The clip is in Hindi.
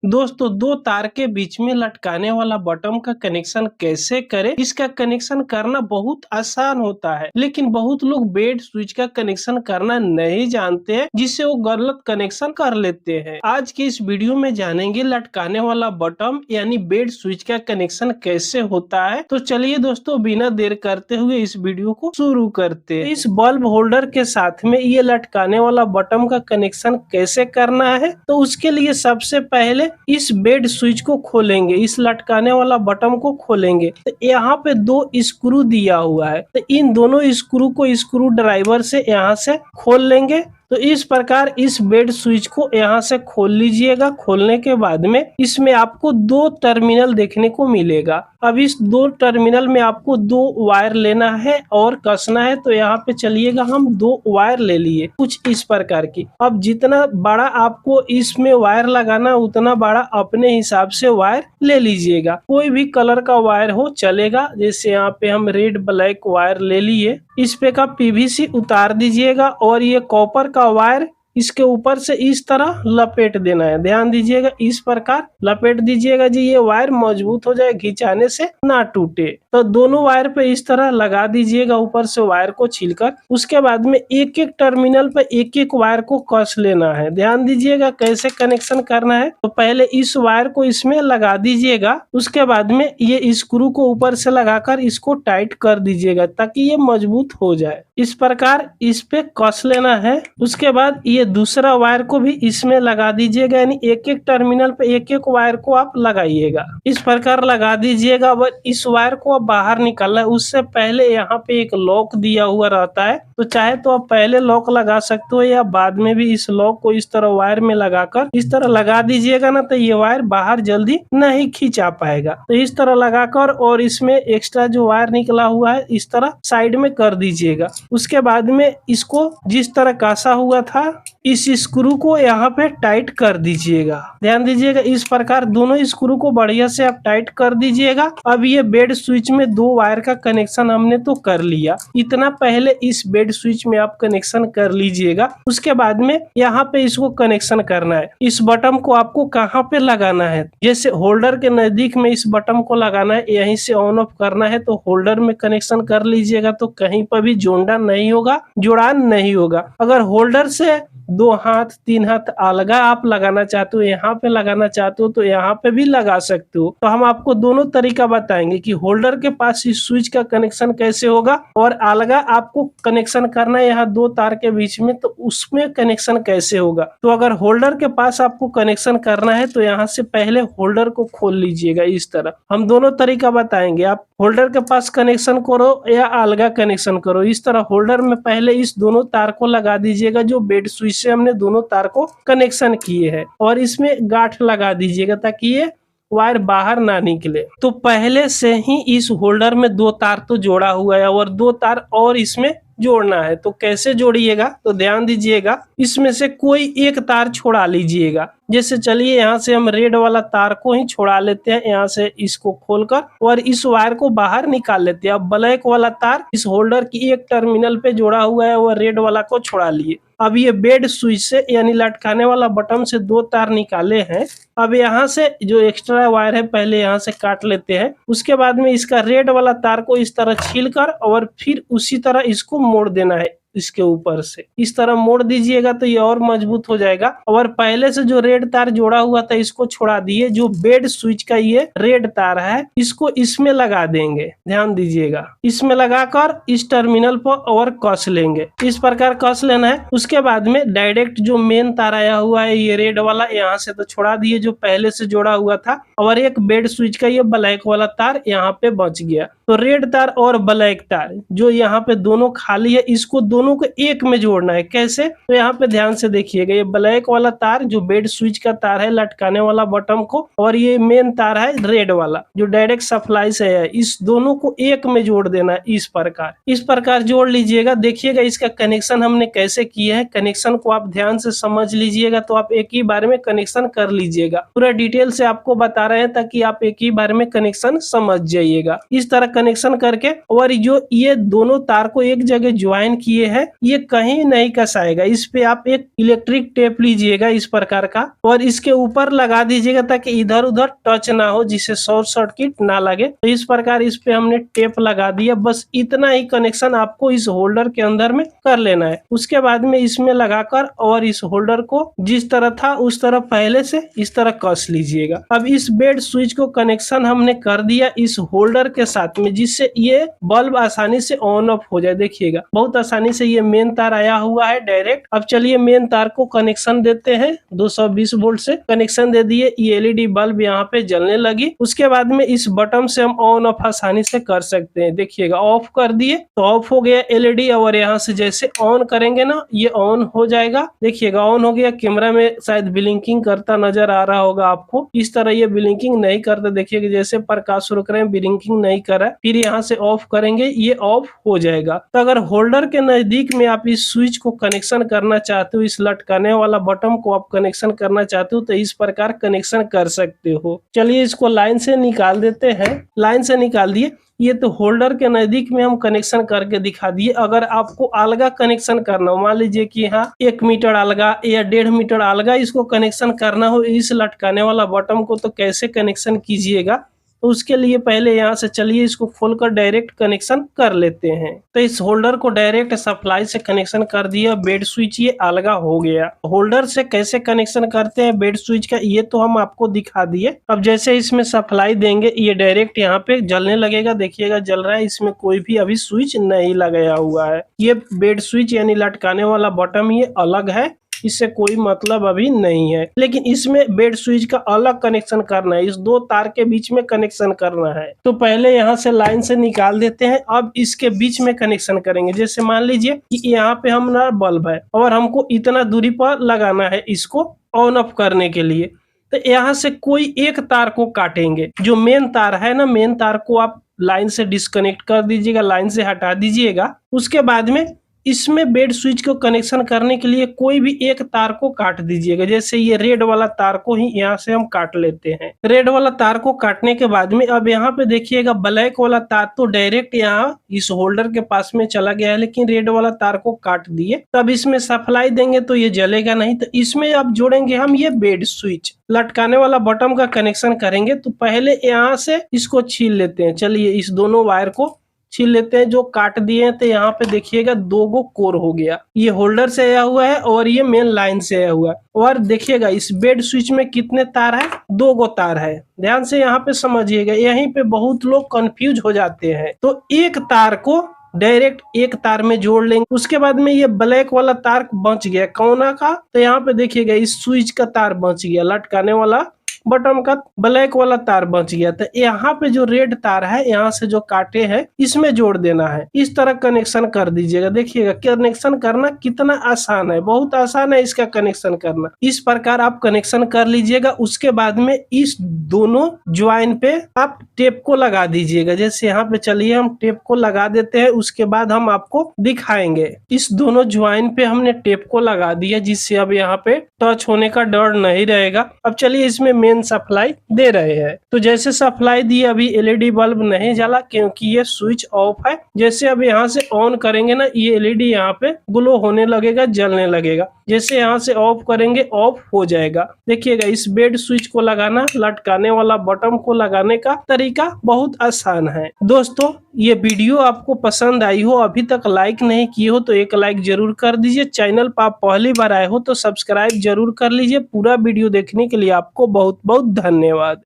दोस्तों, दो तार के बीच में लटकाने वाला बटन का कनेक्शन कैसे करें। इसका कनेक्शन करना बहुत आसान होता है, लेकिन बहुत लोग बेड स्विच का कनेक्शन करना नहीं जानते हैं, जिससे वो गलत कनेक्शन कर लेते हैं। आज की इस वीडियो में जानेंगे लटकाने वाला बटन यानी बेड स्विच का कनेक्शन कैसे होता है। तो चलिए दोस्तों, बिना देर करते हुए इस वीडियो को शुरू करते हैं। इस बल्ब होल्डर के साथ में ये लटकाने वाला बटन का कनेक्शन कैसे करना है, तो उसके लिए सबसे पहले इस बेड स्विच को खोलेंगे, इस लटकाने वाला बटन को खोलेंगे। तो यहाँ पे दो स्क्रू दिया हुआ है, तो इन दोनों स्क्रू को स्क्रू ड्राइवर से यहाँ से खोल लेंगे। तो इस प्रकार इस बेड स्विच को यहाँ से खोल लीजिएगा। खोलने के बाद में इसमें आपको दो टर्मिनल देखने को मिलेगा। अब इस दो टर्मिनल में आपको दो वायर लेना है और कसना है। तो यहाँ पे चलिएगा, हम दो वायर ले लिए कुछ इस प्रकार की। अब जितना बड़ा आपको इसमें वायर लगाना उतना बड़ा अपने हिसाब से वायर ले लीजिएगा। कोई भी कलर का वायर हो चलेगा। जैसे यहाँ पे हम रेड ब्लैक वायर ले लिए। इस पे का पीवीसी उतार दीजिएगा और ये कॉपर का वायर इसके ऊपर से इस तरह लपेट देना है। ध्यान दीजिएगा, इस प्रकार लपेट दीजिएगा जी, ये वायर मजबूत हो जाए, खिंचाने से ना टूटे। तो दोनों वायर पे इस तरह लगा दीजिएगा, ऊपर से वायर को छीलकर। उसके बाद में एक एक टर्मिनल पे एक एक वायर को कस लेना है। ध्यान दीजिएगा कैसे कनेक्शन करना है। तो पहले इस वायर को इसमें लगा दीजिएगा। उसके बाद में ये स्क्रू को ऊपर से लगाकर इसको टाइट कर दीजिएगा ताकि ये मजबूत हो जाए। इस प्रकार इस पे कस लेना है। उसके बाद ये दूसरा वायर को भी इसमें लगा दीजिएगा, यानी एक एक टर्मिनल पे एक एक वायर को आप लगाइएगा। इस प्रकार लगा दीजिएगा। अब इस वायर को आप बाहर निकालना है। उससे पहले यहाँ पे एक लॉक दिया हुआ रहता है, तो चाहे तो आप पहले लॉक लगा सकते हो या बाद में भी। इस लॉक को इस तरह वायर में लगाकर इस तरह लगा दीजिएगा ना, तो ये वायर बाहर जल्दी नहीं खींचा पाएगा। तो इस तरह लगाकर और इसमें एक्स्ट्रा जो वायर निकला हुआ है इस तरह साइड में कर दीजिएगा। उसके बाद में इसको जिस तरह कासा हुआ था इस स्क्रू को यहाँ पे टाइट कर दीजिएगा। ध्यान दीजिएगा, इस प्रकार दोनों स्क्रू को बढ़िया से आप टाइट कर दीजिएगा। अब ये बेड स्विच में दो वायर का कनेक्शन हमने तो कर लिया। इतना पहले इस बेड स्विच में आप कनेक्शन कर लीजिएगा। उसके बाद में यहाँ पे इसको कनेक्शन करना है। इस बटन को आपको कहाँ पे लगाना है, जैसे होल्डर के नजदीक में इस बटन को लगाना है, यहीं से ऑन ऑफ करना है। तो होल्डर में कनेक्शन कर लीजिएगा, तो कहीं पर भी जोड़ा नहीं होगा, जुड़ान नहीं होगा। अगर होल्डर से दो हाथ तीन हाथ अलग आप लगाना चाहते हो, यहाँ पे लगाना चाहते हो, तो यहाँ पे भी लगा सकते हो। तो हम आपको दोनों तरीका बताएंगे कि होल्डर के पास इस स्विच का कनेक्शन कैसे होगा और अलग आपको कनेक्शन करना है यहाँ दो तार के बीच में, तो उसमें कनेक्शन कैसे होगा। तो अगर होल्डर के पास आपको कनेक्शन करना है तो यहाँ से पहले होल्डर को खोल लीजिएगा। इस तरह हम दोनों तरीका बताएंगे। आप होल्डर के पास कनेक्शन करो या अलग कनेक्शन करो। इस तरह होल्डर में पहले इस दोनों तार को लगा दीजिएगा जो बेड स्विच से हमने दोनों तार को कनेक्शन किए हैं, और इसमें गांठ लगा दीजिएगा ताकि ये वायर बाहर ना निकले। तो पहले से ही इस होल्डर में दो तार तो जोड़ा हुआ है और दो तार और इसमें जोड़ना है। तो कैसे जोड़िएगा, तो ध्यान दीजिएगा, इसमें से कोई एक तार छोड़ा लीजिएगा। जैसे चलिए यहाँ से हम रेड वाला तार को ही छोड़ा लेते हैं, यहाँ से इसको खोलकर और इस वायर को बाहर निकाल लेते हैं। अब ब्लैक वाला तार इस होल्डर की एक टर्मिनल पे जोड़ा हुआ है और रेड वाला को छोड़ा लिए। अब ये बेड स्विच से यानी लटकाने वाला बटन से दो तार निकाले हैं। अब यहाँ से जो एक्स्ट्रा वायर है पहले यहाँ से काट लेते हैं। उसके बाद में इसका रेड वाला तार को इस तरह छीलकर और फिर उसी तरह इसको मोड़ देना है। इसके ऊपर से इस तरह मोड़ दीजिएगा तो ये और मजबूत हो जाएगा। और पहले से जो रेड तार जोड़ा हुआ था इसको छोड़ा दिए। जो बेड स्विच का ये रेड तार है इसको इसमें लगा देंगे। ध्यान दीजिएगा, इसमें लगाकर इस टर्मिनल पर और कस लेंगे। इस प्रकार कस लेना है। उसके बाद में डायरेक्ट जो मेन तार आया हुआ है ये रेड वाला, यहाँ से तो छोड़ा दिए जो पहले से जोड़ा हुआ था, और एक बेड स्विच का ये ब्लैक वाला तार यहाँ पे बच गया। तो रेड तार और ब्लैक तार जो यहाँ पे दोनों खाली है, इसको दोनों को एक में जोड़ना है। कैसे, तो यहाँ पे ध्यान से देखिएगा, ये ब्लैक वाला तार जो बेड स्विच का तार है लटकाने वाला बटन को, और ये मेन तार है रेड वाला जो डायरेक्ट सप्लाई से है, इस दोनों को एक में जोड़ देना है। इस प्रकार जोड़ लीजिएगा। देखिएगा इसका कनेक्शन हमने कैसे किया है। कनेक्शन को आप ध्यान से समझ लीजिएगा तो आप एक ही बार में कनेक्शन कर लीजिएगा। पूरा डिटेल से आपको बता रहे हैं ताकि आप एक ही बार में कनेक्शन समझ जाइएगा। इस तरह कनेक्शन करके और जो ये दोनों तार को एक जगह ज्वाइन किए हैं ये कहीं नहीं कसाएगा। इस पे आप एक इलेक्ट्रिक टेप लीजिएगा इस प्रकार का और इसके ऊपर लगा दीजिएगा ताकि इधर उधर टच ना हो, जिससे शॉर्ट सर्किट ना लगे। तो इस प्रकार इस पे हमने टेप लगा दिया। बस इतना ही कनेक्शन आपको इस होल्डर के अंदर में कर लेना है। उसके बाद में इसमें लगाकर और इस होल्डर को जिस तरह था उस तरह पहले से इस तरह कस लीजिएगा। अब इस बेड स्विच को कनेक्शन हमने कर दिया इस होल्डर के साथ में, जिससे ये बल्ब आसानी से ऑन ऑफ हो जाए। देखिएगा बहुत आसानी से ये मेन तार आया हुआ है डायरेक्ट। अब चलिए मेन तार को कनेक्शन देते हैं। 220 वोल्ट से कनेक्शन दे दिए। ये एलईडी बल्ब यहाँ पे जलने लगी। उसके बाद में इस बटन से हम ऑन ऑफ आसानी से कर सकते हैं। देखिएगा ऑफ कर दिए तो ऑफ हो गया एलईडी और यहाँ से जैसे ऑन करेंगे ना ये ऑन हो जाएगा। देखिएगा ऑन हो गया। कैमरा में शायद ब्लिंकिंग करता नजर आ रहा होगा आपको। इस तरह ये ब्लिंकिंग नहीं करता। देखिएगा जैसे प्रकाश रुक रहे हैं ब्लिंकिंग नहीं कर रहा है। फिर यहाँ से ऑफ करेंगे ये ऑफ हो जाएगा। तो अगर होल्डर के नजदीक में आप इस स्विच को कनेक्शन करना चाहते हो, इस लटकाने वाला बटन को आप कनेक्शन करना चाहते हो तो इस प्रकार कनेक्शन कर सकते हो। चलिए इसको लाइन से निकाल देते हैं। लाइन से निकाल दिए। ये तो होल्डर के नजदीक में हम कनेक्शन करके दिखा दिए। अगर आपको अलगा कनेक्शन करना हो, मान लीजिए कि यहाँ 1 मीटर अलगा या 1.5 मीटर अलगा इसको कनेक्शन करना हो इस लटकाने वाला बटन को, तो कैसे कनेक्शन कीजिएगा? तो उसके लिए पहले यहाँ से चलिए इसको खोलकर डायरेक्ट कनेक्शन कर लेते हैं। तो इस होल्डर को डायरेक्ट सप्लाई से कनेक्शन कर दिया। बेड स्विच ये अलगा हो गया। होल्डर से कैसे कनेक्शन करते हैं बेड स्विच का ये तो हम आपको दिखा दिए। अब जैसे इसमें सप्लाई देंगे ये डायरेक्ट यहाँ पे जलने लगेगा। देखिएगा जल रहा है। इसमें कोई भी अभी स्विच नहीं लगाया हुआ है। ये बेड स्विच यानी लटकाने वाला बटन ये अलग है, इससे कोई मतलब अभी नहीं है। लेकिन इसमें बेड स्विच का अलग कनेक्शन करना है। इस दो तार के बीच में कनेक्शन करना है। तो पहले यहाँ से लाइन से निकाल देते हैं। अब इसके बीच में कनेक्शन करेंगे। जैसे मान लीजिए कि यहाँ पे हमारा बल्ब है और हमको इतना दूरी पर लगाना है इसको ऑन ऑफ करने के लिए। तो यहाँ से कोई एक तार को काटेंगे। जो मेन तार है ना, मेन तार को आप लाइन से डिस्कनेक्ट कर दीजिएगा, लाइन से हटा दीजिएगा। उसके बाद में इसमें बेड स्विच को कनेक्शन करने के लिए कोई भी एक तार को काट दीजिएगा। जैसे ये रेड वाला तार को ही यहाँ से हम काट लेते हैं। रेड वाला तार को काटने के बाद में अब यहाँ पे देखिएगा ब्लैक वाला तार तो डायरेक्ट यहाँ इस होल्डर के पास में चला गया है, लेकिन रेड वाला तार को काट दिए। तब इसमें सप्लाई देंगे तो ये जलेगा नहीं। तो इसमें अब जोड़ेंगे हम ये बेड स्विच। लटकाने वाला बटन का कनेक्शन करेंगे तो पहले यहाँ से इसको छील लेते हैं। चलिए इस दोनों वायर को छील लेते हैं जो काट दिए हैं। तो यहाँ पे देखिएगा 2 गो कोर हो गया। ये होल्डर से आया हुआ है और ये मेन लाइन से आया हुआ है। और देखिएगा इस बेड स्विच में कितने तार है? 2 गो तार है। ध्यान से यहाँ पे समझिएगा। यहीं पे बहुत लोग कंफ्यूज हो जाते हैं। तो एक तार को डायरेक्ट एक तार में जोड़ लेंगे। उसके बाद में ये ब्लैक वाला तार बच गया कोना का। तो यहाँ पे देखिएगा इस स्विच का तार बच गया। लटकाने वाला बटन का ब्लैक वाला तार बच गया। तो यहाँ पे जो रेड तार है यहाँ से जो काटे हैं इसमें जोड़ देना है। इस तरह कनेक्शन कर दीजिएगा। देखिएगा कनेक्शन करना कितना आसान है, बहुत आसान है इसका कनेक्शन करना। इस प्रकार आप कनेक्शन कर लीजिएगा। उसके बाद में इस दोनों ज्वाइन पे आप टेप को लगा दीजिएगा। जैसे यहाँ पे चलिए हम टेप को लगा देते हैं। उसके बाद हम आपको दिखाएंगे। इस दोनों ज्वाइन पे हमने टेप को लगा दिया, जिससे अब यहाँ पे टच होने का डर नहीं रहेगा। अब चलिए इसमें मेन सप्लाई दे रहे हैं। तो जैसे सप्लाई दी अभी एलईडी बल्ब नहीं जला क्योंकि ये स्विच ऑफ है। जैसे अब यहाँ से ऑन करेंगे ना ये एलईडी यहाँ पे ग्लो होने लगेगा, जलने लगेगा। जैसे यहाँ से ऑफ करेंगे ऑफ हो जाएगा। देखिएगा इस बेड स्विच को लगाना, लटकाने वाला बटन को लगाने का तरीका बहुत आसान है। दोस्तों ये वीडियो आपको पसंद आई हो, अभी तक लाइक नहीं किए हो तो एक लाइक जरूर कर दीजिए। चैनल पर आप पहली बार आए हो तो सब्सक्राइब जरूर कर लीजिए। पूरा वीडियो देखने के लिए आपको बहुत बहुत धन्यवाद।